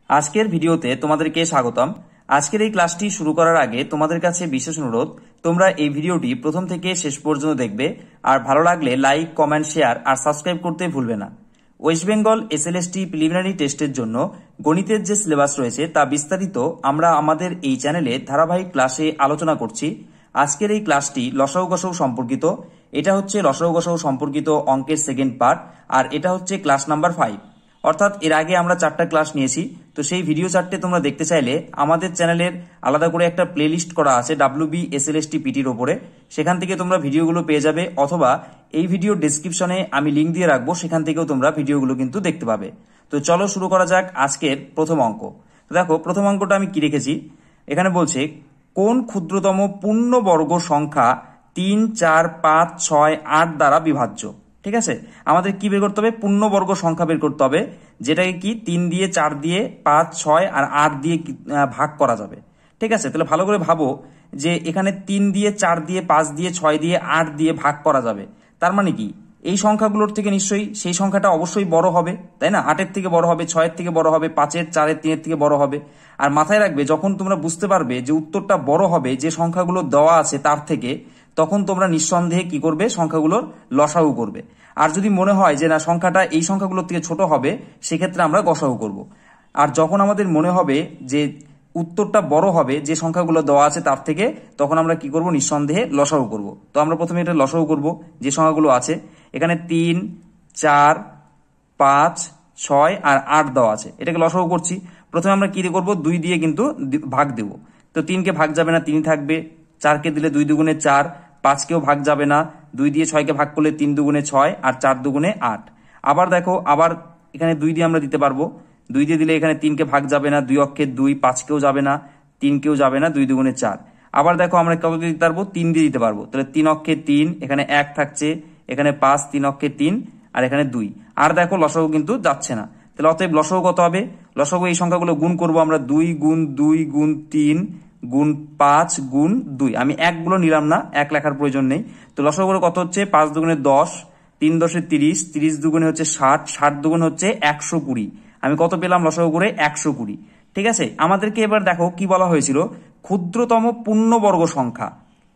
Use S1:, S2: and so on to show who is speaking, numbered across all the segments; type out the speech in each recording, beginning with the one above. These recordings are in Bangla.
S1: আজকের ভিডিওতে তোমাদেরকে স্বাগতম। আজকের এই ক্লাসটি শুরু করার আগে তোমাদের কাছে বিশেষ অনুরোধ, তোমরা এই ভিডিওটি প্রথম থেকে শেষ পর্যন্ত দেখবে, আর ভালো লাগলে লাইক, কমেন্ট, শেয়ার আর সাবস্ক্রাইব করতে ভুলবে না। ওয়েস্ট বেঙ্গল এসএলএসটি প্রিলিমিনারি টেস্টের জন্য গণিতের যে সিলেবাস রয়েছে তা বিস্তারিত আমরা আমাদের এই চ্যানেলে ধারাবাহিক ক্লাসে আলোচনা করছি। আজকের এই ক্লাসটি লসাগু গসাগু সম্পর্কিত। এটা হচ্ছে লসাগু গসাগু সম্পর্কিত অঙ্কের সেকেন্ড পার্ট, আর এটা হচ্ছে ক্লাস নাম্বার 5। অর্থাৎ এর আগে আমরা 4টা ক্লাস নিয়েছি। তো সেই ভিডিও 4টে তোমরা দেখতে চাইলে আমাদের চ্যানেলের আলাদা করে একটা প্লেলিস্ট করা আছে WB SLST PTর ওপরে, সেখান থেকে তোমরা ভিডিওগুলো পেয়ে যাবে, অথবা এই ভিডিও ডেসক্রিপশনে আমি লিঙ্ক দিয়ে রাখবো, সেখান থেকেও তোমরা ভিডিওগুলো কিন্তু দেখতে পাবে। তো চলো শুরু করা যাক আজকের প্রথম অঙ্ক। তো দেখো প্রথম অঙ্কটা আমি কি রেখেছি, এখানে বলছে কোন ক্ষুদ্রতম পূর্ণবর্গ সংখ্যা 3, 4, 5, 6, 8 দ্বারা বিভাজ্য। ঠিক আছে, আমাদের কি বের করতে হবে? পূর্ণবর্গ সংখ্যা বের করতে হবে, যেটাকে কি 3 দিয়ে, 4 দিয়ে, 5, 6 আর 8 দিয়ে ভাগ করা যাবে। ঠিক আছে, তাহলে ভালো করে ভাবো যে এখানে 3 দিয়ে, 4 দিয়ে, 5 দিয়ে, 6 দিয়ে, 8 দিয়ে ভাগ করা যাবে। তার মানে কি এই সংখ্যাগুলোর থেকে নিশ্চয়ই সেই সংখ্যাটা অবশ্যই বড় হবে, তাই না? 8-এর থেকে বড় হবে, 6-এর থেকে বড় হবে, 5-এর, 4-এর, 3-এর থেকে বড় হবে। আর মাথায় রাখবে, যখন তোমরা বুঝতে পারবে যে উত্তরটা বড় হবে যে সংখ্যাগুলো দেওয়া আছে তার থেকে, তখন তোমরা নিঃসন্দেহে কি করবে? সংখ্যাগুলোর লসাগু করবে। আর যদি মনে হয় যে না সংখ্যাটা এই সংখ্যাগুলোর থেকে ছোট হবে, সেক্ষেত্রে আমরা গসাগু করব। আর যখন আমাদের মনে হবে যে উত্তরটা বড় হবে যে সংখ্যাগুলো দেওয়া আছে তার থেকে, তখন আমরা কি করব? নিঃসন্দেহে লসাগু করব। তো আমরা প্রথমে এটা লসাগু করব যে সংখ্যাগুলো আছে। এখানে 3, 4, 5, 6 আর 8 দেওয়া আছে, এটাকে লসাগু করছি। প্রথমে আমরা কি করব? 2 দিয়ে কিন্তু ভাগ দেব। তো 3কে ভাগ যাবে না, 3 থাকবে। 4কে দিলে 2 দুগুণে 4, 5কেও ভাগ যাবে না, 2 দিয়ে 6কে ভাগ করলে 3 দুগুণে 6 আর 4 দুগুণে 8। আবার দেখো, আবার এখানে 2 দিয়ে আমরা দিতে পারবো। 2 দিয়ে দিলে এখানে 3কে ভাগ যাবে না, 2 অক্ষে 2, 5কেও যাবে না, 3কেও যাবে না, 2 দুগুণে 4। আবার দেখো আমরা কত দিয়ে দিতে পারবো? 3 দিয়ে দিতে পারবো। তাহলে 3 অক্ষে 3, এখানে 1 থাকছে, এখানে 5, 3 অক্ষে 3 আর এখানে 2। আর দেখো লসাগু কিন্তু যাচ্ছে না। তাহলে অতএব লসাগু কত হবে? লসাগু এই সংখ্যাগুলো গুণ করব আমরা, 2 গুণ 2 গুণ 3 গুণ 5 গুণ 2। আমি 1 গুলো নিলাম না, 1 লেখার প্রয়োজন নেই। তো লসাগু কত হচ্ছে? 5 দুগুণে 10, 3 10 30, 30 দুগুণে হচ্ছে 60, 60 দুগুণে হচ্ছে 120। আমি কত পেলাম লসাগু করে? 120। ঠিক আছে, আমাদেরকে এবার দেখো কি বলা হয়েছিল? ক্ষুদ্রতম পূর্ণবর্গ সংখ্যা।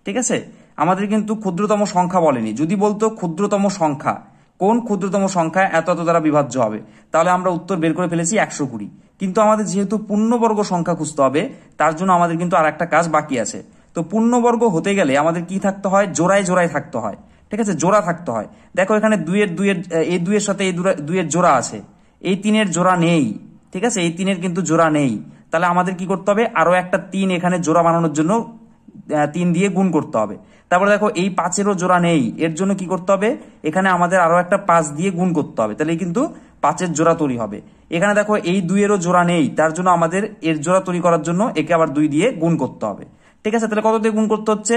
S1: ঠিক আছে, আমাদের কিন্তু ক্ষুদ্রতম সংখ্যা বলেনি। যদি বলতো ক্ষুদ্রতম সংখ্যা, কোন ক্ষুদ্রতম সংখ্যা এত এত দ্বারা বিভাজ্য হবে, তাহলে আমরা উত্তর বের করে ফেলেছি 120। কিন্তু আমাদের যেহেতু পূর্ণবর্গ সংখ্যা খুঁজতে হবে, তার জন্য আমাদের কিন্তু আর একটা কাজ বাকি আছে। তো পূর্ণবর্গ হতে গেলে আমাদের কি থাকতে হয়? জোড়ায় জোড়ায় থাকতে হয়। ঠিক আছে, জোড়া থাকতে হয়। দেখো এখানে এই 2-এর সাথে এই 2-এর জোড়া আছে, এই 3-এর জোড়া নেই। ঠিক আছে, এই 3-এর কিন্তু জোড়া নেই। তাহলে আমাদের কি করতে হবে? আরো একটা 3 এখানে জোড়া বানানোর জন্য 3 দিয়ে গুণ করতে হবে। তারপরে দেখো এই 5-এরও জোড়া নেই, এর জন্য কি করতে হবে? এখানে আমাদের আরো একটা 5 দিয়ে গুণ করতে হবে, তাহলে কিন্তু 5-এর জোড়া তৈরি হবে। এখানে দেখো এই 2-এরও জোড়া নেই, তার জন্য আমাদের এর জোড়া তৈরি করার জন্য একে আবার 2 দিয়ে গুণ করতে হবে। ঠিক আছে, তাহলে কত দিয়ে গুণ করতে হচ্ছে?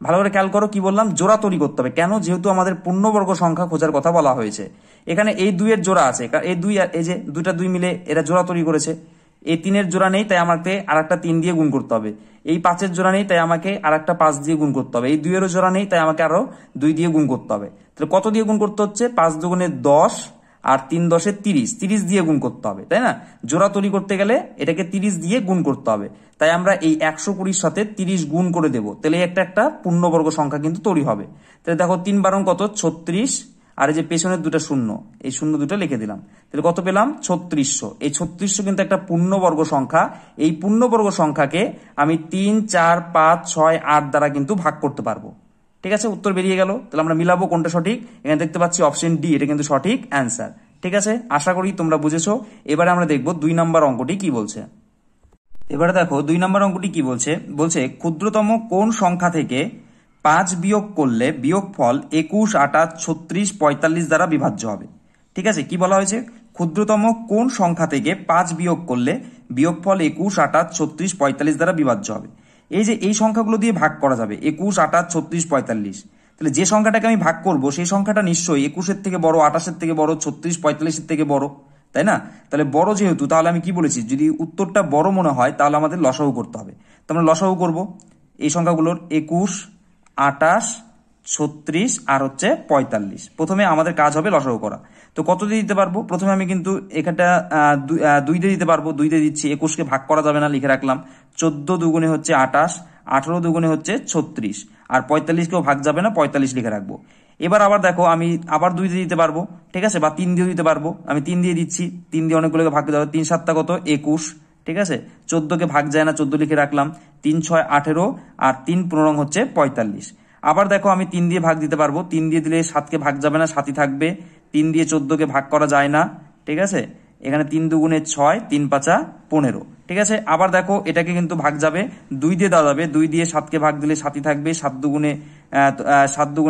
S1: ভালো করে খেয়াল করো, কি বললাম? জোড়া তৈরি করতে হবে। কেন? যেহেতু আমাদের পূর্ণবর্গ সংখ্যা খোঁজার কথা বলা হয়েছে। এখানে এই 2-এর জোড়া আছে, এই 2 আর এই যে 2টা 2 মিলে এরা জোড়া তৈরি করেছে। এই 3-এর জোড়া নেই, তাই আমাকে আর একটা 3 দিয়ে গুণ করতে হবে। এই 5-এর জোড়া নেই, তাই আমাকে আর একটা 5 দিয়ে গুণ করতে হবে। এই 2-এরও জোড়া নেই, তাই আমাকে আরো 2 দিয়ে গুণ করতে হবে। তাহলে কত দিয়ে গুণ করতে হচ্ছে? 5 দুগুণে 10 আর 3 10-এ 30, 30 দিয়ে গুণ করতে হবে, তাই না? জোড়া তৈরি করতে গেলে এটাকে 30 দিয়ে গুণ করতে হবে। তাই আমরা এই 120-র সাথে 30 গুণ করে দেবো, তাহলে একটা পূর্ণবর্গ সংখ্যা কিন্তু তৈরি হবে। তাহলে দেখো 3 বারং কত? 36, আর এই যে পেছনের 2টা শূন্য, এই শূন্য 2টা লিখে দিলাম। তাহলে কত পেলাম? 3600। এই 3600 কিন্তু একটা পূর্ণবর্গ সংখ্যা। এই পূর্ণবর্গ সংখ্যাকে আমি 3, 4, 5, 6, 8 দ্বারা কিন্তু ভাগ করতে পারবো। ঠিক আছে, উত্তর বেরিয়ে গেল। তাহলে আমরা মিলাবো কোনটা সঠিক। এখানে দেখতে পাচ্ছি অপশন ডি, এটা কিন্তু সঠিক অ্যান্সার। ঠিক আছে, আশা করি তোমরা বুঝেছো। এবারে আমরা দেখবো 2 নম্বর অঙ্কটি কি বলছে। এবারে দেখো 2 নম্বর অঙ্কটি কি বলছে। বলছে ক্ষুদ্রতম কোন সংখ্যা থেকে 5 বিয়োগ করলে বিয়োগফল 21, 28, 36, 45 দ্বারা বিভাজ্য হবে। ঠিক আছে, কি বলা হয়েছে? ক্ষুদ্রতম কোন সংখ্যা থেকে 5 বিয়োগ করলে বিয়োগফল 21, 28, 36, 45 দ্বারা বিভাজ্য হবে। এই যে এই সংখ্যাগুলো দিয়ে ভাগ করা যাবে, 21, 28, 36, 45। তাহলে যে সংখ্যাটাকে আমি ভাগ করব সেই সংখ্যাটা নিশ্চয়ই 21-এর থেকে বড়, 28-এর থেকে বড়, 36, 45-এর থেকে বড়, তাই না? তাহলে বড় যেহেতু, তাহলে আমি কি বলেছি? যদি উত্তরটা বড় মনে হয় তাহলে আমাদের লসাগু করতে হবে। তো আমরা লসাগু করব এই সংখ্যাগুলোর, 21, 28, 36 আর হচ্ছে 45। প্রথমে আমাদের কাজ হবে লসাগু করা। তো কত দিয়ে দিতে পারবো? প্রথমে আমি কিন্তু এখানটা 2 দিয়ে দিতে পারবো। 2 দিয়ে দিচ্ছি, 21কে ভাগ করা যাবে না, লিখে রাখলাম। 14 দুগুণে হচ্ছে 28, 18 দুগুণে হচ্ছে 36, আর 45কেও ভাগ যাবে না, 45 লিখে রাখবো। এবার আবার দেখো, আমি আবার 2 দিয়ে দিতে পারবো, ঠিক আছে, বা 3 দিয়ে দিতে পারবো। আমি 3 দিয়ে দিচ্ছি, 3 দিয়ে অনেকগুলোকে ভাগ যাবে। 3 7 কত? 21, ঠিক আছে। 14কে ভাগ যায় না, 14 লিখে রাখলাম। 3 6 18, আর 3 15 হচ্ছে 45। আবার দেখো, আমি 3 দিয়ে ভাগ দিতে পারবো। 3 দিয়ে দিলে 7কে ভাগ যাবে না, 7ই থাকবে। 3 দিয়ে 14কে ভাগ করা যায় না, ঠিক আছে। এখানে 3 দুগুণে 6, 3 5 15, ঠিক আছে। আবার দেখো, এটাকে কিন্তু ভাগ যাবে, 2 দিয়ে দেওয়া যাবে। 2 দিয়ে 7কে ভাগ দিলে 7ই থাকবে। 7 দুগুণে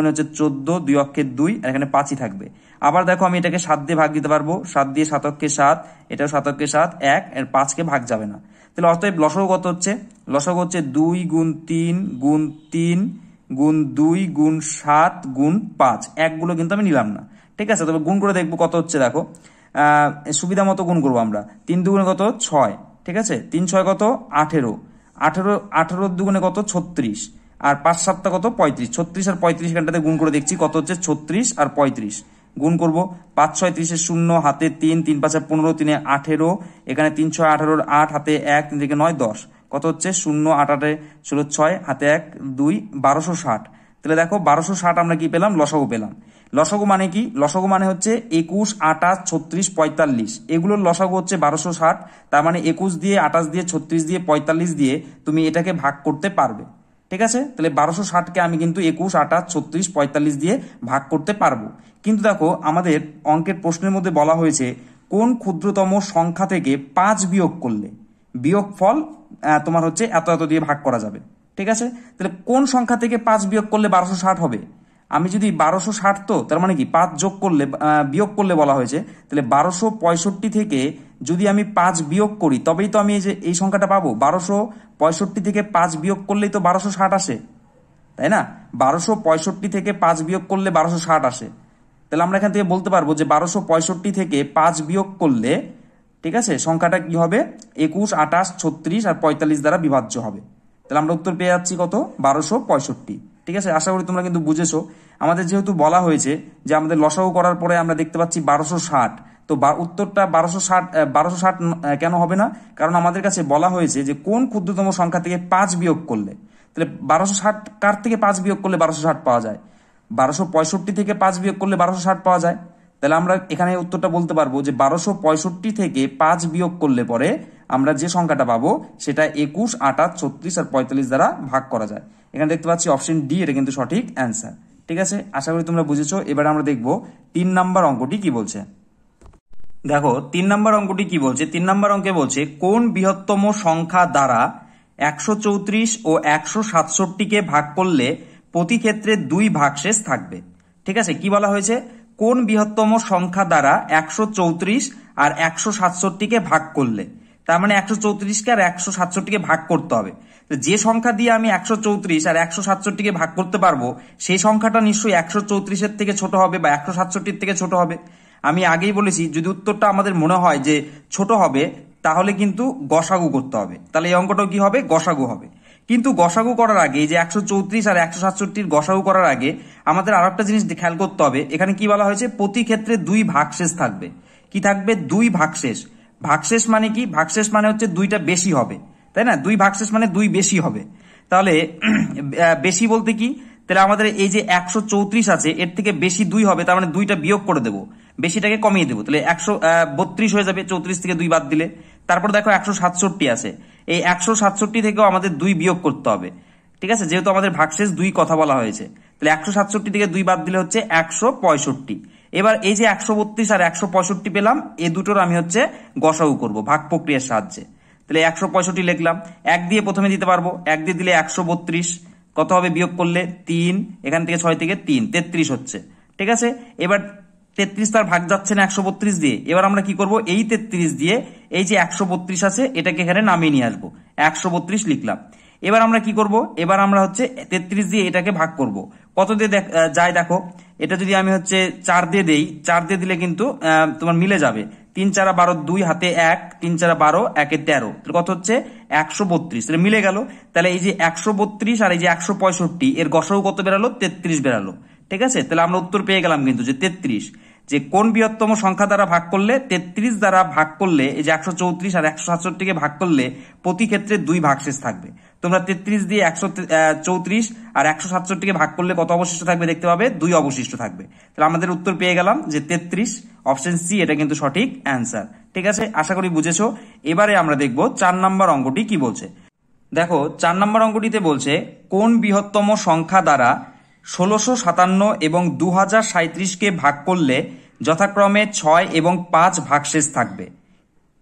S1: হচ্ছে 14, 2 অক্ষে 2, আর এখানে 5ই থাকবে। আবার দেখো, আমি এটাকে 7 দিয়ে ভাগ দিতে পারবো। 7 দিয়ে 7 অক্ষে 7, এটাও 7 অক্ষে 7, 1 এর 5কে ভাগ যাবে না। তাহলে অতএব লসাগু কত হচ্ছে? লসাগু হচ্ছে 2 গুণ 3 গুণ 3 গুণ 2 গুণ 7 গুণ 5। একগুলো কিন্তু আমি নিলাম না, ঠিক আছে। তবে গুণ করে দেখবো কত হচ্ছে। দেখো, সুবিধা মতো গুণ করবো আমরা। 3 দুগুণে কত? 6, ঠিক আছে। 3 6 কত? 18, 18 দুগুণে কত? 36, আর 5 7 কত? 35। 36 আর 35 এখানটাতে গুণ করে দেখছি কত হচ্ছে। 36 আর 35 গুণ করব। 5 6 30 শূন্য, হাতে 3, 3 5 15, 3 18, এখানে 3 6 18, 8 হাতে 1, 3 থেকে 9 10, কত হচ্ছে? 0 8 8 16 6, হাতে 1 2, 1260। তাহলে দেখো, 1260 আমরা কি পেলাম? লসাগু পেলাম। লসাগু মানে কি? লসাগু মানে হচ্ছে 21 28 36 45, এগুলোর লসাগু হচ্ছে 1260। তার মানে 21 দিয়ে 28 দিয়ে 36 দিয়ে 45 দিয়ে তুমি এটাকে ভাগ করতে পারবে, ঠিক আছে। তাহলে 1260কে আমি কিন্তু 21 28 36 45 দিয়ে ভাগ করতে পারবো। কিন্তু দেখো, আমাদের অঙ্কের প্রশ্নের মধ্যে বলা হয়েছে কোন ক্ষুদ্রতম সংখ্যা থেকে 5 বিয়োগ করলে বিয়োগফল তোমার হচ্ছে এত এত দিয়ে ভাগ করা যাবে, ঠিক আছে। তাহলে কোন সংখ্যা থেকে 5 বিয়োগ করলে 1260 হবে? আমি যদি 1260, তো তার মানে কি 5 যোগ করলে বিয়োগ করলে বলা হয়েছে, তাহলে 1265 থেকে যদি আমি 5 বিয়োগ করি তবেই তো আমি এই সংখ্যাটা পাবো। 1265 থেকে 5 বিয়োগ করলেই তো 1260 আসে, তাই না? 1265 থেকে 5 বিয়োগ করলে 1260 আসে। তাহলে আমরা এখান থেকে বলতে পারবো যে 1265 থেকে 5 বিয়োগ করলে, ঠিক আছে, সংখ্যাটা কি হবে? 21 28 36 আর 45 দ্বারা বিভাজ্য হবে। তাহলে আমরা উত্তর পেয়ে যাচ্ছি কত? 1265, ঠিক আছে। আশা করি তোমরা কিন্তু বুঝেছো। আমাদের যেহেতু বলা হয়েছে যে আমাদের লসাগু করার পরে আমরা দেখতে পাচ্ছি 1260, তো উত্তরটা 1260 কেন হবে না? কারণ আমাদের কাছে বলা হয়েছে যে কোন ক্ষুদ্রতম সংখ্যা থেকে 5 বিয়োগ করলে। তাহলে 1260 কার থেকে 5 বিয়োগ করলে 1260 পাওয়া যায়? 1265 থেকে 5 বিয়োগ করলে 1260 পাওয়া যায়। তাহলে আমরা এখানে উত্তরটা বলতে পারবো যে 1265 থেকে 5 বিয়োগ করলে পরে আমরা যে সংখ্যাটা পাবো সেটা 21 28 36 আর 45 দ্বারা ভাগ করা যায়। এখানে দেখতে পাচ্ছি অপশন ডি, এটা কিন্তু সঠিক অ্যান্সার, ঠিক আছে। আশা করি তোমরা বুঝেছো। এবার আমরা দেখবো 3 নাম্বার অঙ্কটি কি বলছে। দেখো, 3 নাম্বার অঙ্কটি কি বলছে। 3 নাম্বার অঙ্কে বলছে কোন বৃহত্তম সংখ্যা দ্বারা 134 ও 167কে ভাগ করলে প্রতি ক্ষেত্রে 2 ভাগশেষ থাকবে, ঠিক আছে। কি বলা হয়েছে? কোন বৃহত্তম সংখ্যা দ্বারা 134 আর 167কে ভাগ করলে, তার মানে 134কে আর 167কে ভাগ করতে হবে। যে সংখ্যা দিয়ে আমি 134 আর 167কে ভাগ করতে পারবো সেই সংখ্যাটা নিশ্চয়ই 134-এর থেকে ছোট হবে বা 167-র থেকে ছোট হবে। আমি আগেই বলেছি, যদি উত্তরটা আমাদের মনে হয় যে ছোট হবে তাহলে কিন্তু গসাগু করতে হবে। তাহলে এই অঙ্কটাও কি হবে? গসাগু হবে। কিন্তু গসাগু করার আগে, যে 134 আর 167-র গসাগু করার আগে আমাদের আর একটা জিনিস খেয়াল করতে হবে। এখানে কি বলা হয়েছে? প্রতি ক্ষেত্রে 2 ভাগশেষ থাকবে। কি থাকবে? 2 ভাগশেষ। ভাগশেষ মানে কি? ভাগশেষ মানে হচ্ছে 2টা বেশি হবে, তাই না? 2 ভাগশেষ মানে 2 বেশি হবে। তাহলে বেশি বলতে কি? তাহলে আমাদের এই যে 134 আছে, এর থেকে বেশি 2 হবে, তার মানে 2টা বিয়োগ করে দেবো, বেশিটাকে কমিয়ে দেবো। তাহলে 132 হয়ে যাবে 34 থেকে 2 বাদ দিলে। তারপর দেখো 167 আছে, এই 167 থেকেও আমাদের 2 বিয়োগ করতে হবে, ঠিক আছে, যেহেতু আমাদের ভাগশেষ 2 কথা বলা হয়েছে। তাহলে 167 থেকে 2 বাদ দিলে হচ্ছে 165। এবার এই যে 132 আর 165 পেলাম, এই দুটোর আমি হচ্ছে গসাগু করব ভাগ প্রক্রিয়ার সাহায্যে। তাহলে 165 লিখলাম, 1 দিয়ে প্রথমে দিতে পারবো, 1 দিয়ে দিলে 132, কত হবে বিয়োগ করলে? 3, এখান থেকে 6 থেকে 3 33 হচ্ছে, ঠিক আছে। এবার 33 তার ভাগ যাচ্ছে না 132 দিয়ে। এবার আমরা কি করব? এই 33 দিয়ে এই যে 132 আছে এটাকে এখানে নামিয়ে নিয়ে আসবো, 132 লিখলাম। এবার আমরা কি করব? এবার আমরা হচ্ছে 33 দিয়ে এটাকে ভাগ করব। কত দিয়ে যায় দেখো, এটা যদি আমি হচ্ছে 4 দিয়ে দেই, 4 দিয়ে দিলে কিন্তু তোমার মিলে যাবে। 3 4 12, 2 হাতে 1, 3 4 12, 1 13, তাহলে কত হচ্ছে? 132। তাহলে মিলে গেল। তাহলে এই যে 132 আর এই যে 165 এর গসাগু কত বেরালো? 33 বেরালো, ঠিক আছে। তাহলে আমরা উত্তর পেয়ে গেলাম কিন্তু যে 33। যে কোন বৃহত্তম সংখ্যা দ্বারা ভাগ করলে 33 দ্বারা ভাগ করলে এই যে 134 আর 167কে ভাগ করলে প্রতি ক্ষেত্রে 2 ভাগশেষ থাকবে। তোমরা 33 দিয়ে 134 আর 167কে ভাগ করলে কত অবশিষ্ট থাকবে দেখতে পাবে, 2 অবশিষ্ট থাকবে। তাহলে আমাদের উত্তর পেয়ে গেলাম যে 33, অপশন সি এটা কিন্তু সঠিক অ্যান্সার। ঠিক আছে, আশা করি বুঝেছো। এবারে আমরা দেখব 4 নম্বর অঙ্কটি কি বলছে। দেখো 4 নম্বর অঙ্কটিতে বলছে কোন বৃহত্তম সংখ্যা দ্বারা 1657 এবং 2037কে ভাগ করলে যথাক্রমে 6 এবং 5 ভাগশেষ থাকবে।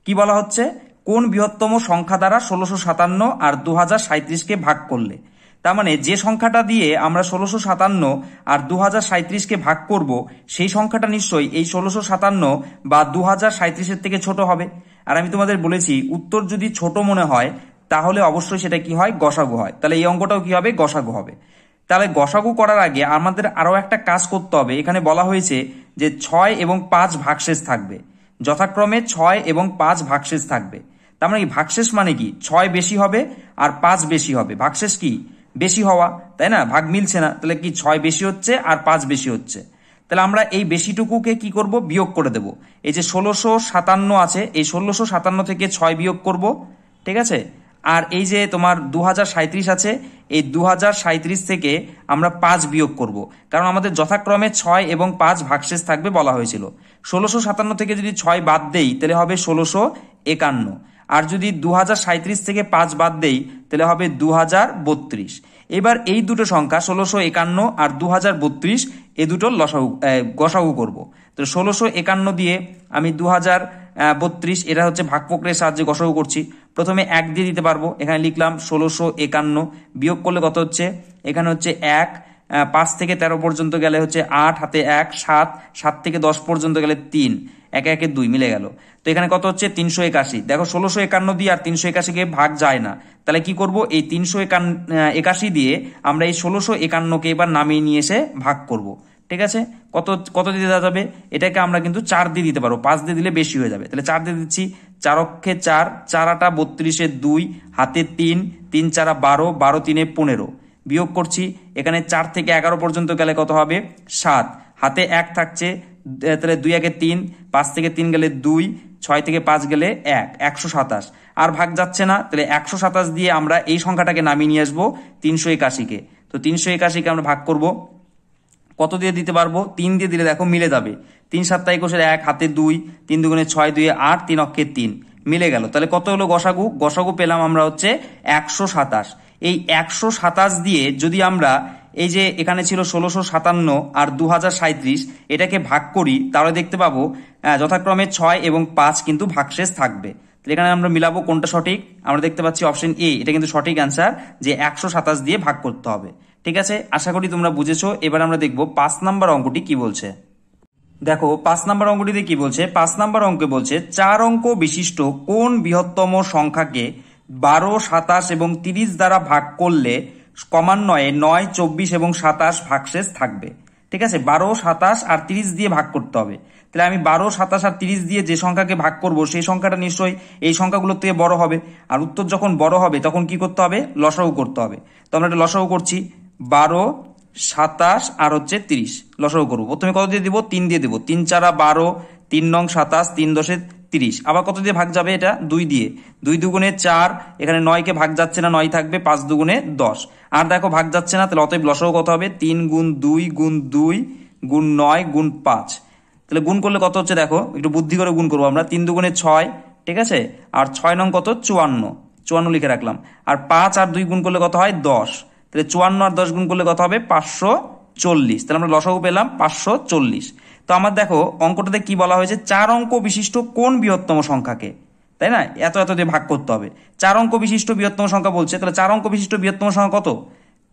S1: কি বলা হচ্ছে, কোন বৃহত্তম সংখ্যা দ্বারা 1657 আর 2037কে ভাগ করলে, তার মানে যে সংখ্যাটা দিয়ে আমরা 1657 আর 2037কে ভাগ করব সেই সংখ্যাটা নিশ্চয়ই এই 1657 বা 2037-এর থেকে ছোট হবে। আর আমি তোমাদের বলেছি উত্তর যদি ছোট মনে হয় তাহলে অবশ্যই সেটা কি হয়, গসাগু হয়। তাহলে এই অঙ্কটাও কি হবে, গসাগু হবে। তাহলে গসাগু করার আগে আমাদের আরো একটা কাজ করতে হবে। এখানে বলা হয়েছে যে 6 এবং 5 ভাগশেষ থাকবে, যথাক্রমে 6 এবং 5 ভাগশেষ থাকবে। তার মানে ভাগশেষ মানে কি, 6 বেশি হবে আর 5 বেশি হবে। ভাগশেষ কি, বেশি হওয়া, তাই না? ভাগ মিলছে না, তাহলে কি 6 বেশি হচ্ছে আর 5 বেশি হচ্ছে। তাহলে আমরা এই বেশিটুকুকে কি করব, বিয়োগ করে দেব। এই যে 1657 আছে, এই 1657 থেকে 6 বিয়োগ করব। ঠিক আছে, আর এই যে তোমার 2037 আছে, এই 2037 থেকে আমরা 5 বিয়োগ করব, কারণ আমাদের যথাক্রমে 6 এবং 5 ভাগশেষ থাকবে বলা হয়েছিল। 1657 থেকে যদি 6 বাদ দেই তাহলে হবে 1651, আর যদি 2037 থেকে 5 বাদ দেই তাহলে হবে 2032। এবার এই দুটো সংখ্যা 1651 আর 2032 এই দুটোর গসাগু করব। তো 1651 দিয়ে আমি 2032 এটা হচ্ছে ভাগ প্রক্রিয়ার সাহায্যে গসাগু করছি। প্রথমে 1 দিয়ে দিতে পারবো, এখানে লিখলাম 1651, বিয়োগ করলে কত হচ্ছে, এখানে হচ্ছে 1, 5 থেকে 13 পর্যন্ত গেলে হচ্ছে 8, হাতে 1, 7, 7 থেকে 10 পর্যন্ত গেলে 3, 1 1 2 মিলে গেল। তো এখানে কত হচ্ছে 381। দেখো 1651 দিয়ে আর 381কে ভাগ যায় না, তাহলে কি করব, এই 381 দিয়ে আমরা এই 1651কে এবার নামিয়ে নিয়ে এসে ভাগ করব। ঠিক আছে, কত কত দিয়ে দেওয়া যাবে, এটাকে আমরা কিন্তু 4 দিয়ে দিতে পারবো, 5 দিয়ে দিলে বেশি হয়ে যাবে। তাহলে 4 দিয়ে দিচ্ছি, 4 অক্ষে 4, 4 8 32, 2 হাতে 3, 3 4 12, 12 3 15, বিয়োগ করছি। এখানে 4 থেকে 11 পর্যন্ত গেলে কত হবে, 7, হাতে 1 থাকছে, তাহলে 2 1 3, 5 থেকে 3 গেলে 2, 6 থেকে 5 গেলে 1, 127। আর ভাগ যাচ্ছে না, তাহলে 127 দিয়ে আমরা এই সংখ্যাটাকে নামিয়ে নিয়ে আসবো 381-কে। তো 381-কে আমরা ভাগ করব, কত দিয়ে দিতে পারবো, 3 দিয়ে দিলে দেখো মিলে যাবে। 3 7 21, 1 হাতে 2, 3 দুগুণে 6, 2 8, 3 অক্ষে 3, মিলে গেল। তাহলে কত হলো গসাগু, গসাগু পেলাম আমরা হচ্ছে 127। এই 127 দিয়ে যদি আমরা এই যে এখানে ছিল 1657 আর 2037 এটাকে ভাগ করি তাহলে দেখতে পাবো যথাক্রমে 6 এবং 5 কিন্তু ভাগশেষ থাকবে। এখানে আমরা মিলাবো কোনটা সঠিক, আমরা দেখতে পাচ্ছি অপশন এ এটা কিন্তু সঠিক অ্যান্সার, যে 127 দিয়ে ভাগ করতে হবে। ঠিক আছে, আশা করি তোমরা বুঝেছো। এবার আমরা দেখবো 5 নাম্বার অঙ্কটি কি বলছে। দেখো 5 নাম্বার অঙ্কটিতে কি বলছে, 5 নাম্বার অঙ্কে বলছে 4 অঙ্ক বিশিষ্ট কোন বৃহত্তম সংখ্যাকে 12, 27 এবং 30 দ্বারা ভাগ করলে ক্রমান্বয়ে 9, 24 এবং 27 ভাগশেষ থাকবে। ঠিক আছে, 12, 27 আর 30 দিয়ে ভাগ করতে হবে। তাহলে আমি 12, 27 আর 30 দিয়ে যে সংখ্যাকে ভাগ করব সেই সংখ্যাটা নিশ্চয়ই এই সংখ্যাগুলোর থেকে বড় হবে। আর উত্তর যখন বড় হবে তখন কি করতে হবে, লসাগু করতে হবে। তো আমরা এটা লসাগু করছি, 12, 27 আর হচ্ছে 30 লসাগু করবো। প্রথমে কত দিয়ে দিব, 3 দিয়ে দিব, 3 4 12, 3 9 27, 3 10 30। আবার কত দিয়ে ভাগ যাবে, এটা 2 দিয়ে, 2 দুগুণে 4, এখানে 9কে ভাগ যাচ্ছে না, 9 থাকবে, 5 দুগুণে 10। আর দেখো ভাগ যাচ্ছে না, তাহলে অতএব লসাগু কত হবে, 3 গুণ 2 গুণ 2 গুণ 9 গুণ 5। তাহলে গুণ করলে কত হচ্ছে দেখো, একটু বুদ্ধি করে গুণ করবো আমরা, 3 দুগুণে 6, ঠিক আছে, আর 6 নং কত 54 লিখে রাখলাম। আর 5 আর 2 গুণ করলে কত হয় 10, তাহলে 54 আর 10 গুণ করলে কত হবে 540। তাহলে আমরা লসাগু পেলাম 540। তো আমার দেখো অঙ্কটাতে কি বলা হয়েছে, 4 অঙ্ক বিশিষ্ট কোন বৃহত্তম সংখ্যাকে, তাই না, এত এত দিয়ে ভাগ করতে হবে। 4 অঙ্ক বিশিষ্ট বৃহত্তম সংখ্যা বলছে, তাহলে 4 অঙ্ক বিশিষ্ট বৃহত্তম সংখ্যা কত,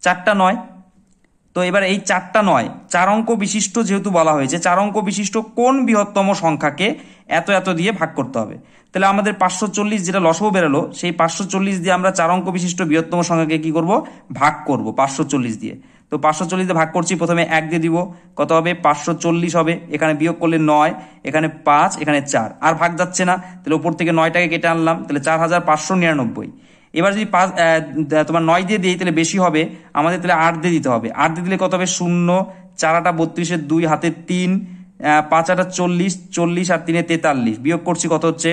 S1: 4টা 9। তো এবার এই 4টা 9, 4 অঙ্ক বিশিষ্ট যেহেতু বলা হয়েছে, 4 অঙ্ক বিশিষ্ট কোন বৃহত্তম সংখ্যাকে এত এত দিয়ে ভাগ করতে হবে। তাহলে আমাদের 540 যেটা লসাগু বেরোলো, সেই 540 দিয়ে আমরা 4 অঙ্ক বিশিষ্ট বৃহত্তম সংখ্যাকে কি করব, ভাগ করব 540 দিয়ে। তো 540 দিয়ে ভাগ করছি, প্রথমে 1 দিয়ে দিব, কত হবে 540 হবে, এখানে বিয়োগ করলে 9, এখানে 5, এখানে 4, আর ভাগ যাচ্ছে না, তাহলে উপর থেকে 9টাকে কেটে আনলাম, তাহলে 4599। এবার যদি তোমার 9 দিয়ে দিই তাহলে বেশি হবে আমাদের, তাহলে 8 দিয়ে দিতে হবে। 8 দিয়ে দিলে কত হবে 0, 4 8 32, 2 হাতে 3, 5 8 40, 40 আর 3 43, বিয়োগ করছি কত হচ্ছে,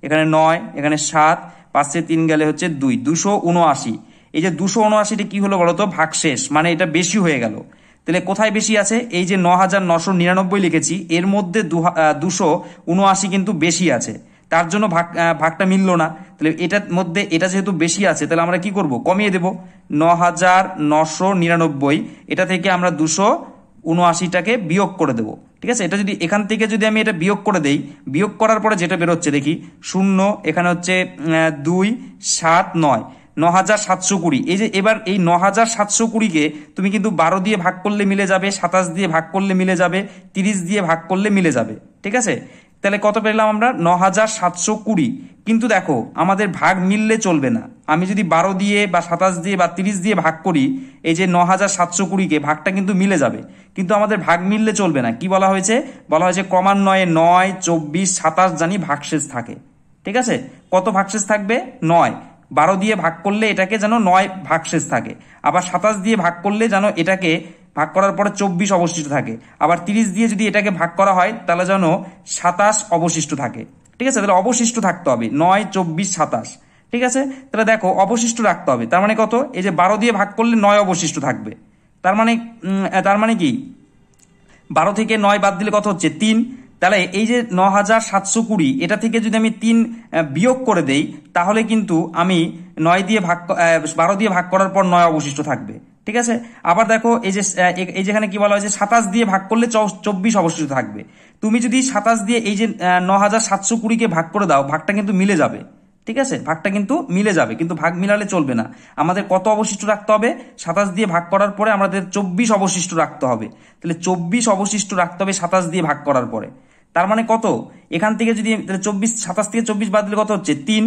S1: এখানে 9, এখানে 7, 5 এ 3 গেলে হচ্ছে 2, 279। এই যে 279টি কি হলো বলতো, ভাগশেষ, মানে এটা বেশি হয়ে গেল। তাহলে কোথায় বেশি আছে, এই যে 9999 লিখেছি এর মধ্যে 279 কিন্তু বেশি আছে, তার জন্য ভাগটা মিললো না। তাহলে এটার মধ্যে এটা যেহেতু বেশি আছে, তাহলে আমরা কি করব, কমিয়ে দেব। 9999, এটা থেকে আমরা 279টাকে বিয়োগ করে দেব। ঠিক আছে, এটা যদি এখান থেকে যদি আমি এটা বিয়োগ করে দেই, বিয়োগ করার পরে যেটা বেরোচ্ছে দেখি 0, এখানে হচ্ছে 2 7 9, 9720। এই যে এবার এই 9720কে তুমি কিন্তু 12 দিয়ে ভাগ করলে মিলে যাবে, 27 দিয়ে ভাগ করলে মিলে যাবে, 30 দিয়ে ভাগ করলে মিলে যাবে। ঠিক আছে, তাহলে কত পেলাম আমরা, 9720। কিন্তু দেখো আমাদের ভাগ মিললে চলবে না, আমি যদি 12 দিয়ে বা 27 দিয়ে বা 30 দিয়ে ভাগ করি, এই যে 9720কে ভাগটা কিন্তু মিলে যাবে, কিন্তু আমাদের ভাগ মিললে চলবে না। কি বলা হয়েছে, বলা হয়েছে ক্রমান্বয়ে 9 24 27 জানি ভাগশেষ থাকে। ঠিক আছে, কত ভাগশেষ থাকবে, 9। 12 দিয়ে ভাগ করলে এটাকে যেন 9 ভাগশেষ থাকে, আবার 27 দিয়ে ভাগ করলে যেন এটাকে ভাগ করার পরে 24 অবশিষ্ট থাকে, আবার 30 দিয়ে যদি এটাকে ভাগ করা হয় তাহলে যেন 27 অবশিষ্ট থাকে। ঠিক আছে, তাহলে অবশিষ্ট থাকতে হবে 9 24 27। ঠিক আছে, তাহলে দেখো অবশিষ্ট রাখতে হবে, তার মানে কত, এই যে 12 দিয়ে ভাগ করলে 9 অবশিষ্ট থাকবে, তার মানে কি 12 থেকে 9 বাদ দিলে কত হচ্ছে, 3। তাহলে এই যে 9720, এটা থেকে যদি আমি 3 বিয়োগ করে দেই, তাহলে কিন্তু আমি 9 দিয়ে 12 দিয়ে ভাগ করার পর 9 অবশিষ্ট থাকবে। ঠিক আছে, আবার দেখো এই যে যেখানে কি বলা হয়েছে 27 দিয়ে ভাগ করলে 24 অবশিষ্ট থাকবে। তুমি যদি 27 দিয়ে এই যে 9720কে ভাগ করে দাও, ভাগটা কিন্তু মিলে যাবে। ঠিক আছে, ভাগটা কিন্তু মিলে যাবে, কিন্তু ভাগ মিলালে চলবে না, আমাদের কত অবশিষ্ট রাখতে হবে, 27 দিয়ে ভাগ করার পরে আমাদের 24 অবশিষ্ট রাখতে হবে। তাহলে 24 অবশিষ্ট রাখতে হবে 27 দিয়ে ভাগ করার পরে। তার মানে কত, এখান থেকে যদি 27 থেকে 24 বাদ দিলে কত হচ্ছে, 3।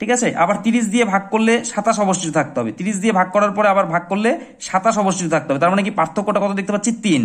S1: ঠিক আছে, আবার 30 দিয়ে ভাগ করলে 27 অবশিষ্ট থাকতে হবে, 30 দিয়ে ভাগ করার পরে আবার ভাগ করলে 27 অবশিষ্ট থাকতে হবে, তার মানে কি পার্থক্যটা কত দেখতে পাচ্ছি, 3।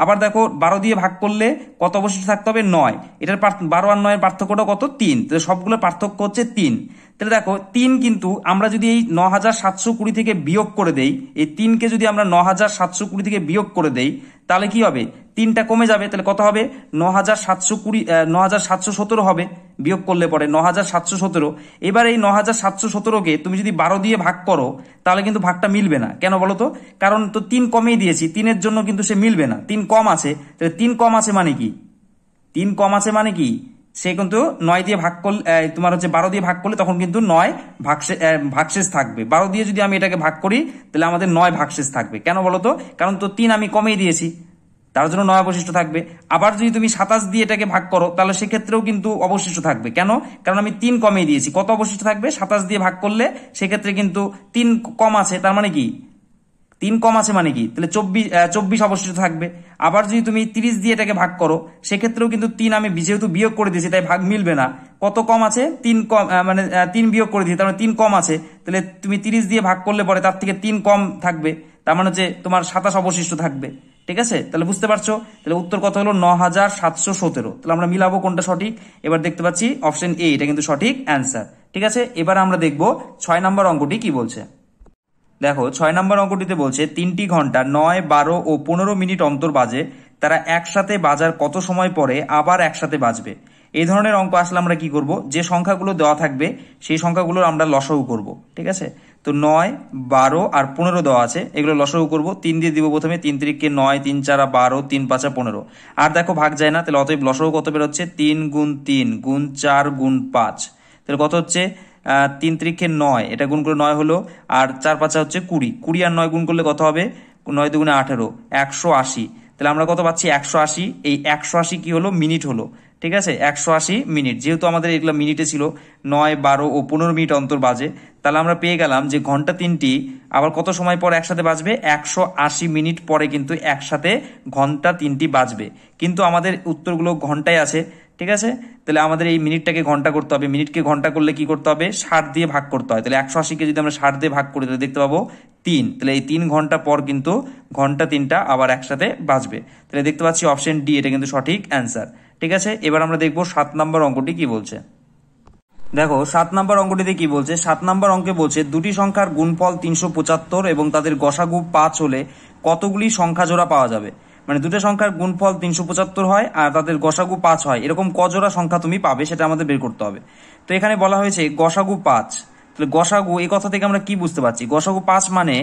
S1: আবার দেখো 12 দিয়ে ভাগ করলে কত অবশিষ্ট থাকতে হবে, 9। এটার 12 আর 9 এর পার্থক্যটা কত, 3। তাহলে সবগুলোর পার্থক্য হচ্ছে 3। তাহলে দেখো 3 কিন্তু আমরা যদি এই 9720 থেকে বিয়োগ করে দেই, এই 3কে যদি আমরা 9720 থেকে বিয়োগ করে দেই, তাহলে কি হবে, 3টা কমে যাবে, তাহলে কত হবে, 9717 হবে বিয়োগ করলে পরে 9717। এবার এই 9717কে তুমি যদি 12 দিয়ে ভাগ করো, তাহলে কিন্তু ভাগটা মিলবে না। কেন বলো তো, কারণ তো 3 কমেই দিয়েছি, 3-এর জন্য কিন্তু সে মিলবে না, 3 কম আছে। তাহলে 3 কম আছে মানে কি, 3 কম আছে মানে কি, সে কিন্তু 9 দিয়ে ভাগ করলে, তোমার হচ্ছে 12 দিয়ে ভাগ করলে তখন কিন্তু 9 ভাগশেষ থাকবে। 12 দিয়ে যদি আমি এটাকে ভাগ করি, তাহলে আমাদের 9 ভাগশেষ থাকবে। কেন বলো তো, কারণ তো 3 আমি কমেই দিয়েছি, তার জন্য 9 অবশিষ্ট থাকবে। আবার যদি তুমি 27 দিয়ে এটাকে ভাগ করো, তাহলে সেক্ষেত্রেও কিন্তু অবশিষ্ট থাকবে। কেন, কারণ আমি 3 কমিয়ে দিয়েছি, কত অবশিষ্ট থাকবে, 27 দিয়ে ভাগ করলে সেক্ষেত্রে কিন্তু 3 কম আছে, তার মানে কি 3 কম আছে মানে কি, তাহলে 24 অবশিষ্ট থাকবে। আবার যদি তুমি 30 দিয়ে এটাকে ভাগ করো, সেক্ষেত্রেও কিন্তু 3 আমি যেহেতু বিয়োগ করে দিয়েছি, তাই ভাগ মিলবে না। কত কম আছে, 3 কম, মানে 3 বিয়োগ করে দিয়েছি, তার মানে 3 কম আছে। তাহলে তুমি 30 দিয়ে ভাগ করলে পরে তার থেকে 3 কম থাকবে, তার মানে হচ্ছে তোমার 27 অবশিষ্ট থাকবে। ঠিক আছে, তাহলে বুঝতে পারছো, তাহলে উত্তর কত হলো, 9717। তাহলে আমরা মিলাবো কোনটা সঠিক। এবার দেখতে পাচ্ছি অপশন এ, এটা কিন্তু সঠিক অ্যান্সার। ঠিক আছে, এবার আমরা দেখবো 6 নম্বর অঙ্কটি কি বলছে। দেখো 6 নম্বর অঙ্কটিতে বলছে 3টি ঘন্টা 9 12 ও 15 মিনিট অন্তর বাজে, তারা একসাথে বাজার কত সময় পরে আবার একসাথে বাজবে। এই ধরনের অঙ্ক আসলে আমরা কি করব, যে সংখ্যাগুলো দেওয়া থাকবে সেই সংখ্যাগুলোর আমরা লসাগু করব। ঠিক আছে, তো 9 12 আর 15 দেওয়া আছে, এগুলো লসাগু করব। 3 দিয়ে দিব প্রথমে, 3 3কে 9, 3 4 12, 3 5 15। আর দেখো ভাগ যায় না, তাহলে অতএব লসাগু কত বেরোচ্ছে, 3 গুণ 3 গুণ 4 গুণ 5। তাহলে কত হচ্ছে, 3 3কে 9, এটা গুণ করে 9 হলো, আর 4 5 হচ্ছে 20, 20 আর 9 গুণ করলে কত হবে, 9 2 18, 180। তাহলে আমরা কত পাচ্ছি, 180। এই 180 কি হলো, মিনিট হলো। ঠিক আছে, 180 মিনিট, যেহেতু আমাদের এগুলো মিনিটে ছিল, 9 12 ও 15 মিনিট অন্তর বাজে, তাহলে আমরা পেয়ে গেলাম যে ঘন্টা 3টি আবার কত সময় পর একসাথে বাজবে, 180 মিনিট পরে কিন্তু একসাথে ঘন্টা 3টি বাজবে। কিন্তু আমাদের উত্তরগুলো ঘন্টায় আছে। ঠিক আছে, তাহলে আমাদের এই মিনিটটাকে ঘন্টা করতে হবে, মিনিটকে ঘন্টা করলে কি করতে হবে, 60 দিয়ে ভাগ করতে হয়। তাহলে 180কে যদি আমরা 60 দিয়ে ভাগ করি, তাহলে দেখতে পাবো 3। তাহলে এই 3 ঘন্টা পর কিন্তু ঘন্টা 3টা আবার একসাথে বাজবে। তাহলে দেখতে পাচ্ছি অপশন ডি, এটা কিন্তু সঠিক অ্যান্সার। ঠিক আছে, এবার আমরা দেখবো 7 নম্বর অঙ্কটি কি বলছে। দেখো 7 নম্বর অঙ্কটিতে কি বলছে, 7 নম্বর অঙ্কে বলছে দুটি সংখ্যার গুণফল 375 এবং তাদের গসাগু 5 হলে কতগুলি সংখ্যা জোড়া পাওয়া যাবে। মানে দুটো সংখ্যার গুণফল 375 হয় আর তাদের গসাগু 5 হয়, এরকম কজোড়া সংখ্যা তুমি পাবে সেটা আমাদের বের করতে হবে। তো এখানে বলা হয়েছে গসাগু 5, তাহলে গসাগু এই কথা থেকে আমরা কি বুঝতে পারছি, গসাগু 5 মানে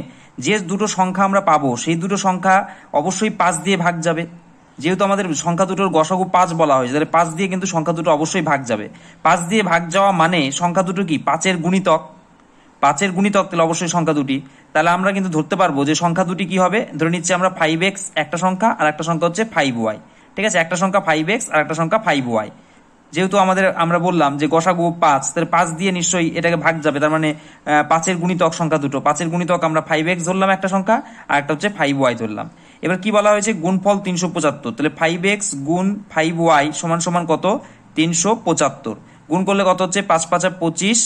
S1: যে দুটো সংখ্যা আমরা পাবো সেই দুটো সংখ্যা অবশ্যই 5 দিয়ে ভাগ যাবে। যেহেতু আমাদের সংখ্যা দুটোর গসাগু 5 বলা হয়েছে, তাহলে 5 দিয়ে কিন্তু সংখ্যা দুটো অবশ্যই ভাগ যাবে। 5 দিয়ে ভাগ যাওয়া মানে সংখ্যা দুটো কি 5-এর গুণিতক, 5-এর গুণিতক, তাহলে অবশ্যই সংখ্যা দুটি। তাহলে আমরা কিন্তু ধরতে পারবো যে সংখ্যা দুটি কি হবে, ধরে নিচ্ছি আমরা 5x একটা সংখ্যা আর একটা সংখ্যা হচ্ছে 5y। ঠিক আছে, একটা সংখ্যা 5x আর একটা সংখ্যা 5y। যেহেতু আমরা বললাম যে গসাগু 5, তাহলে 5 দিয়ে নিশ্চয়ই এটাকে ভাগ যাবে, তার মানে 5-এর গুণিতক সংখ্যা দুটো, 5-এর গুণিতক আমরা 5x ধরলাম একটা সংখ্যা আর একটা হচ্ছে 5y ধরলাম। এবার কি বলা হয়েছে, গুণফল 375, তাহলে 5x গুণ 5y সমান সমান কত, 375। গুণ করলে কত হচ্ছে, 5 5 25,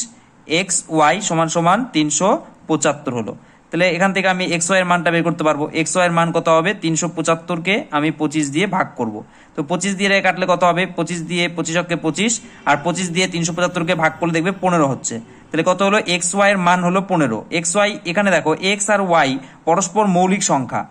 S1: xy সমান সমান 375 হলো। তাহলে এখান থেকে আমি xy এর মানটা বের করতে পারবো। xy এর মান কত হবে, 375-কে আমি 25 দিয়ে ভাগ করব। তো 25 দিয়ে কাটলে কত হবে, 25 দিয়ে 25 25, আর 25 দিয়ে 375-কে ভাগ করলে দেখবে 15 হচ্ছে। তাহলে কত হলো, xy এর মান হলো 15। xy এখানে দেখো x আর y পরস্পর মৌলিক সংখ্যা।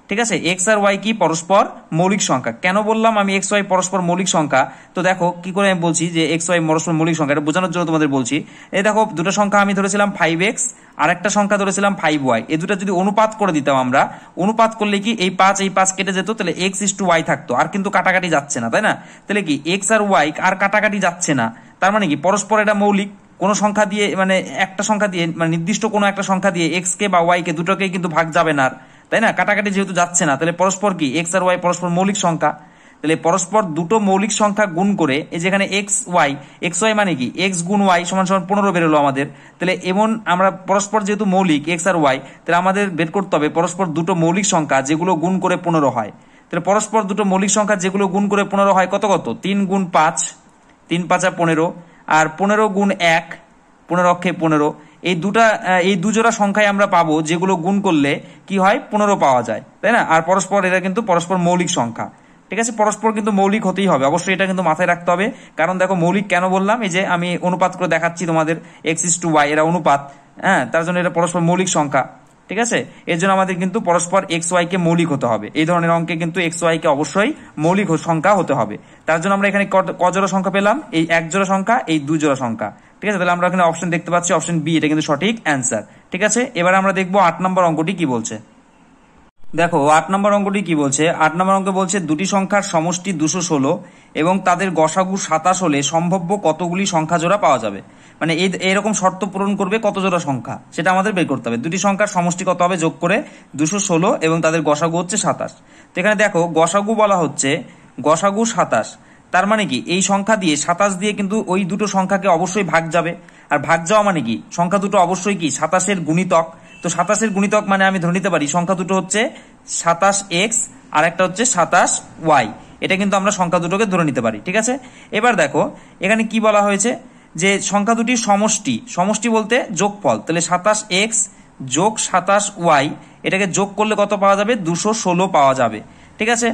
S1: ঠিক আছে, এক্স আর ওয়াই কি পরস্পর মৌলিক সংখ্যা। কেন বললাম আমি এক্স ওয়াই পরস্পর মৌলিক সংখ্যা, তো দেখো কি করে আমি বলছি যে এক্স ওয়াই পরস্পর মৌলিক সংখ্যা, এটা বোঝানোর জন্য তোমাদের বলছি। এই দেখো দুটো সংখ্যা আমি ধরেছিলাম 5x আর একটা সংখ্যা ধরেছিলাম 5y, এই দুটো যদি অনুপাত করে দিতাম আমরা, অনুপাত করলে কি এই 5 কেটে যেত, তাহলে x:y থাকতো, আর কিন্তু কাটাকাটি যাচ্ছে না, তাই না। তাহলে কি এক্স আর ওয়াই আর কাটাকাটি যাচ্ছে না, তার মানে কি পরস্পর এটা মৌলিক। কোনো সংখ্যা দিয়ে মানে একটা সংখ্যা দিয়ে মানে নির্দিষ্ট কোনো একটা সংখ্যা দিয়ে এক্স কে বা ওয়াই কে দুটোকে কিন্তু ভাগ যাবে না, তাই না, কাটাকাটি যেহেতু যাচ্ছে না, তাহলে পরস্পর কি এক্স আর ওয়াই পরস্পর মৌলিক সংখ্যা। তাহলে পরস্পর দুটো মৌলিক সংখ্যা গুণ করে এই যেখানে এক্স ওয়াই মানে কি এক্স গুণ ওয়াই সমান সমান 15 বেরোলো আমাদের। তাহলে এমন আমরা পরস্পর যেহেতু মৌলিক এক্স আর ওয়াই, তাহলে আমাদের বের করতে হবে পরস্পর দুটো মৌলিক সংখ্যা যেগুলো গুণ করে 15 হয়। তাহলে পরস্পর দুটো মৌলিক সংখ্যা যেগুলো গুণ করে 15 হয় কত কত, 3 গুণ 5, 3 5 15, আর 15 গুণ 1, 15 অক্ষে 15। এই দুজোড়া সংখ্যায় আমরা পাবো যেগুলো গুণ করলে কি হয় 15 পাওয়া যায়, তাই না। আর পরস্পর এরা কিন্তু পরস্পর মৌলিক সংখ্যা। ঠিক আছে, পরস্পর কিন্তু মৌলিক হতেই হবে, অবশ্যই এটা কিন্তু মাথায় রাখতে হবে। কারণ দেখো মৌলিক কেন বললাম, এই যে আমি অনুপাত করে দেখাচ্ছি তোমাদের x:y, এরা অনুপাত, হ্যাঁ, তার জন্য এটা পরস্পর মৌলিক সংখ্যা। ঠিক আছে, এর জন্য আমাদের কিন্তু পরস্পর এক্স ওয়াই কে মৌলিক হতে হবে। এই ধরনের অঙ্কে কিন্তু এক্স ওয়াই কে অবশ্যই মৌলিক সংখ্যা হতে হবে। তার জন্য আমরা এখানে কজোড়া সংখ্যা পেলাম, এই এক জোড়া সংখ্যা, এই দুই জোড়া সংখ্যা। ঠিক আছে, তাহলে আমরা এখানে অপশন দেখতে পাচ্ছি, অপশন বি এটা কিন্তু সঠিক অ্যান্সার। ঠিক আছে, এবার আমরা দেখবো 8 নম্বর অঙ্কটি কি বলছে। দেখো 8 নম্বর অঙ্কটি কি বলছে। 8 নম্বর অঙ্কে বলছে দুটি সংখ্যার সমষ্টি 216 এবং তাদের গসাগু 27 হলে সম্ভাব্য কতগুলি সংখ্যা জোড়া পাওয়া যাবে। মানে এইরকম শর্ত পূরণ করবে কত জোড়া সংখ্যা সেটা আমাদের বের করতে হবে। দুটি সংখ্যার সমষ্টি কত হবে, যোগ করে 216 এবং তাদের গসাগু হচ্ছে 27। তো এখানে দেখো গসাগু বলা হচ্ছে গসাগু 27, তার মানে কি এই সংখ্যা দিয়ে 27 দিয়ে কিন্তু ওই দুটো সংখ্যাকে অবশ্যই ভাগ যাবে। আর ভাগ যাওয়া মানে কি সংখ্যা দুটো অবশ্যই কি 27-এর গুণিতক। তো 27-এর গুণিতক মানে আমি ধরে নিতে পারি সংখ্যা দুটো হচ্ছে 27x আর একটা হচ্ছে 27y, এটা কিন্তু আমরা সংখ্যা দুটোকে ধরে নিতে পারি। ঠিক আছে, এবার দেখো এখানে কি বলা হয়েছে যে সংখ্যা দুটির সমষ্টি বলতে যোগফল, তাহলে 27x যোগ 27y এটাকে যোগ করলে কত পাওয়া যাবে, 216 পাওয়া যাবে। ঠিক আছে,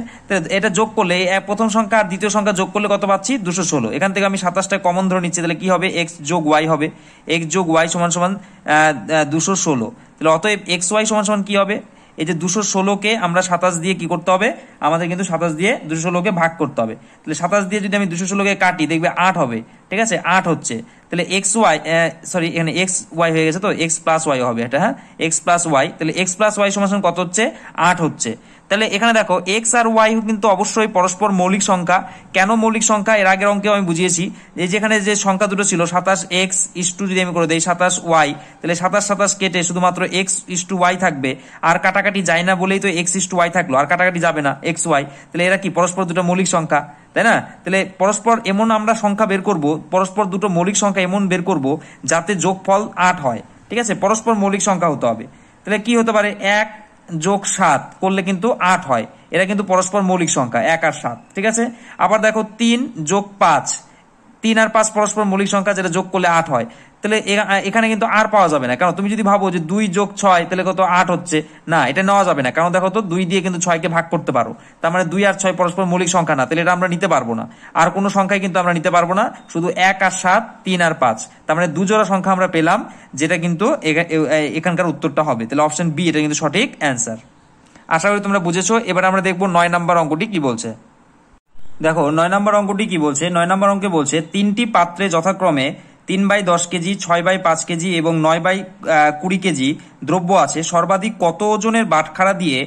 S1: এটা যোগ করলে প্রথম সংখ্যা আর দ্বিতীয় সংখ্যা যোগ করলে কত পাচ্ছি, 216। এখান থেকে আমি 27টা কমন ধরে নিচ্ছি, তাহলে কি হবে, x যোগ y হবে, x যোগ y সমান সমান 216। তাহলে অতএব এক্স ওয়াই সমান সমান কি হবে, এই যে 216-কে আমরা 27 দিয়ে কি করতে হবে, আমাদের কিন্তু 27 দিয়ে 216-কে ভাগ করতে হবে। তাহলে 27 দিয়ে যদি আমি 216-কে কাটি দেখবে 8 হবে। ঠিক আছে, 8 হচ্ছে, তাহলে এক্স ওয়াই এখানে এক্স ওয়াই হয়ে গেছে, তো এক্স প্লাস ওয়াই হবে এটা, হ্যাঁ, এক্স প্লাস ওয়াই, তাহলে এক্স প্লাস ওয়াই সমান সমান কত হচ্ছে, 8 হচ্ছে। তাহলে এখানে দেখো এক্স আর ওয়াই কিন্তু অবশ্যই পরস্পর মৌলিক সংখ্যা। কেন মৌলিক সংখ্যা, এর আগের অঙ্কেও আমি বুঝিয়েছি, এই যেখানে যে সংখ্যা দুটো ছিল 27x ইস্টু যদি আমি করে দেই 27y, তাহলে 27 কেটে শুধুমাত্র x:y থাকবে, আর কাটাকাটি যায় না বলেই তো x:y থাকলো, আর কাটাকাটি যাবে না xy। তাহলে এরা কি পরস্পর দুটো মৌলিক সংখ্যা, তাই না। তাহলে পরস্পর এমন আমরা সংখ্যা বের করব, পরস্পর দুটো মৌলিক সংখ্যা এমন বের করব যাতে যোগফল 8 হয়। ঠিক আছে, পরস্পর মৌলিক সংখ্যা হতে হবে। তাহলে কি হতে পারে, 1 যোগ 7 করলে কিন্তু 8 হয়, এরা কিন্তু পরস্পর মৌলিক সংখ্যা 1 আর 7। ঠিক আছে, আবার দেখো 3 যোগ 5, 3 আর 5 পরস্পর মৌলিক সংখ্যা, যেটা যোগ করলে 8 হয়। তাহলে এখানে কিন্তু আর পাওয়া যাবে না, কারণ তুমি যদি ভাবো যে 2 যোগ 6 তাহলে কত 8 হচ্ছে, না, এটা নেওয়া যাবে না, কারণ দেখো তো 2 দিয়ে কিন্তু 6-কে ভাগ করতে পারো, তার মানে 2 আর 6 পরস্পর মৌলিক সংখ্যা না, তাহলে এটা আমরা নিতে পারবো না। আর কোনো সংখ্যায় কিন্তু আমরা নিতে পারবো না, শুধু 1 আর 7, 3 আর 5, তার মানে দুজোড়া সংখ্যা আমরা পেলাম, যেটা কিন্তু এখানকার উত্তরটা হবে। তাহলে অপশন বি এটা কিন্তু সঠিক অ্যান্সার। আশা করি তোমরা বুঝেছো। এবার আমরা দেখবো 9 নম্বর অঙ্কটি কি বলছে। দেখো 9 নম্বর অঙ্কটি কি বলছে। 9 নম্বর অঙ্কে বলছে 3টি পাত্রে যথাক্রমে 3/10 কেজি, 6/5 কেজি এবং 9/20 কেজি দ্রব্য আছে। সর্বাধিক কত ওজনের বাটখারা দিয়ে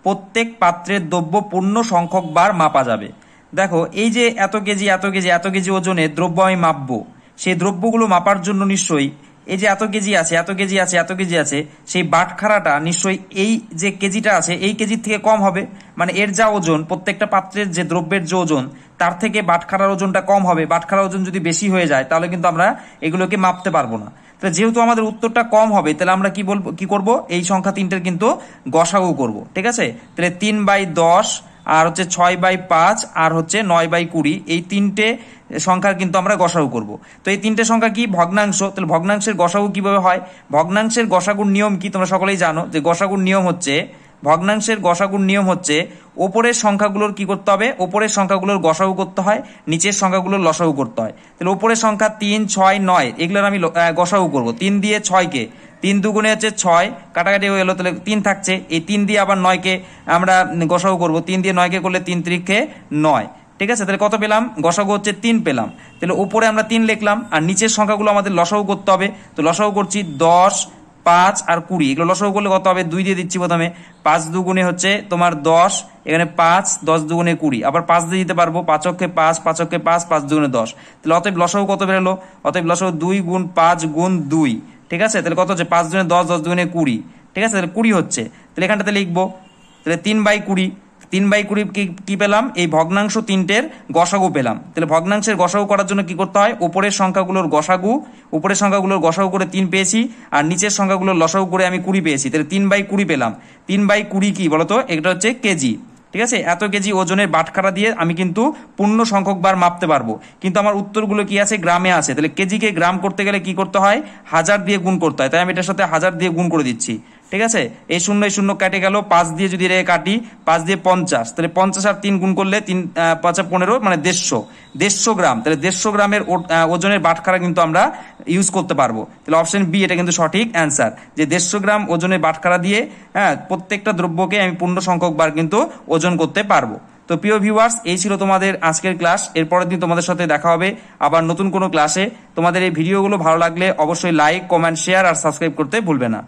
S1: প্রত্যেক পাত্রের দ্রব্য পূর্ণ সংখ্যক বার মাপা যাবে। দেখো এই যে এত কেজি এত কেজি এত কেজি ওজনের দ্রব্য আমি মাপবো, সেই দ্রব্যগুলো মাপার জন্য নিশ্চয়ই এই যে এত কেজি আছে এত কেজি আছে এত কেজি আছে, সেই বাটখারাটা নিশ্চয়ই এই যে কেজিটা আছে এই কেজির থেকে কম হবে। মানে এর যা ওজন, প্রত্যেকটা পাত্রের যে দ্রব্যের যে ওজন তার থেকে বাটখারার ওজনটা কম হবে। বাটখারার ওজন যদি বেশি হয়ে যায় তাহলে কিন্তু আমরা এগুলোকে মাপতে পারবো না। তাহলে যেহেতু আমাদের উত্তরটা কম হবে, তাহলে আমরা কি করব, এই সংখ্যা তিনটের কিন্তু গসাগু করব। ঠিক আছে, তাহলে 3/10 আর হচ্ছে 6/5 আর হচ্ছে 9/20, এই তিনটে সংখ্যার কিন্তু আমরা গসাগু করব। তো এই তিনটে সংখ্যা কি? ভগ্নাংশ। তাহলে ভগ্নাংশের গসাগু কিভাবে হয়? ভগ্নাংশের গসাগুর নিয়ম কি তোমরা সকলেই জানো, যে গসাগুর নিয়ম হচ্ছে, ভগ্নাংশের গসাগুর নিয়ম হচ্ছে ওপরের সংখ্যাগুলোর কি করতে হবে, ওপরের সংখ্যাগুলোর গসাগু করতে হয়, নিচের সংখ্যাগুলোর লসাগু করতে হয়। তাহলে ওপরের সংখ্যা 3, 6, 9 এগুলোর আমি গসাগু করব। 3 দিয়ে 6কে, 3 দুগুণে হচ্ছে 6, কাটাকাটি হয়ে গেলো, তাহলে 3 থাকছে। এই 3 দিয়ে আবার 9কে আমরা গসাগু করব। 3 দিয়ে 9কে করলে 3 × 9। ঠিক আছে, তাহলে কত পেলাম? গসাগু হচ্ছে 3 পেলাম। তাহলে উপরে আমরা 3 লিখলাম, আর নিচের সংখ্যাগুলো আমাদের লসাগু করতে হবে। তো লসাগু করছি 10, 5 আর 20, এগুলো লসাগু করলে কত হবে? 2 দিয়ে দিচ্ছি প্রথমে। 5 দুগুণে হচ্ছে তোমার 10, এখানে 5, 10 দুগুণে 20, আবার 5 দিয়ে দিতে পারবো। 5 অক্ষে 5, 5 অক্ষে 5, 5 দুগুণে 10। তাহলে অতএব লসাগু কত বেরোলো? অতএব লসাগু 2 × 5 × 2। ঠিক আছে, তাহলে কত হচ্ছে? 5 দুগুণে 10, 10 দুগুণে 20। ঠিক আছে, তাহলে 20 হচ্ছে। তাহলে এখানটাতে লিখবো, তাহলে 3/20। 3/20 কি পেলাম? এই ভগ্নাংশ তিনটের গসাগু পেলাম। তাহলে ভগ্নাংশের গসাগু করার জন্য কি করতে হয়? উপরের সংখ্যাগুলোর গসাগু, উপরের সংখ্যাগুলোর গসাগু করে 3 পেয়েছি, আর নিচের সংখ্যাগুলোর লসাগু করে আমি 20 পেয়েছি। তাহলে 3/20 পেলাম। 3/20 কি বলতো? এটা হচ্ছে কেজি। ঠিক আছে, এত কেজি ওজনের বাটখারা দিয়ে আমি কিন্তু পূর্ণ সংখ্যক বার মাপতে পারবো। কিন্তু আমার উত্তরগুলো কি আছে? গ্রামে আছে। তাহলে কেজিকে গ্রাম করতে গেলে কি করতে হয়? 1000 দিয়ে গুণ করতে হয়। তাই আমি এটার সাথে 1000 দিয়ে গুণ করে দিচ্ছি। ঠিক আছে, এই শূন্য কেটে গেল, 5 দিয়ে যদি রে কাটি, 5 দিয়ে 50, তাহলে 50 আর 3 গুণ করলে 3 5 15, মানে 150 গ্রাম। তাহলে 150 গ্রামের ওজনের বাটখারা কিন্তু আমরা ইউজ করতে পারবো। তাহলে অপশন বি এটা কিন্তু সঠিক অ্যান্সার, যে 150 গ্রাম ওজনের বাটখারা দিয়ে প্রত্যেকটা দ্রব্যকে আমি পূর্ণ সংখ্যক বার কিন্তু ওজন করতে পারবো। তো প্রিয় ভিউয়ার্স, এই ছিল তোমাদের আজকের ক্লাস। এরপরের দিন তোমাদের সাথে দেখা হবে আবার নতুন কোনো ক্লাসে। তোমাদের এই ভিডিওগুলো ভালো লাগলে অবশ্যই লাইক, কমেন্ট, শেয়ার আর সাবস্ক্রাইব করতে ভুলবে না।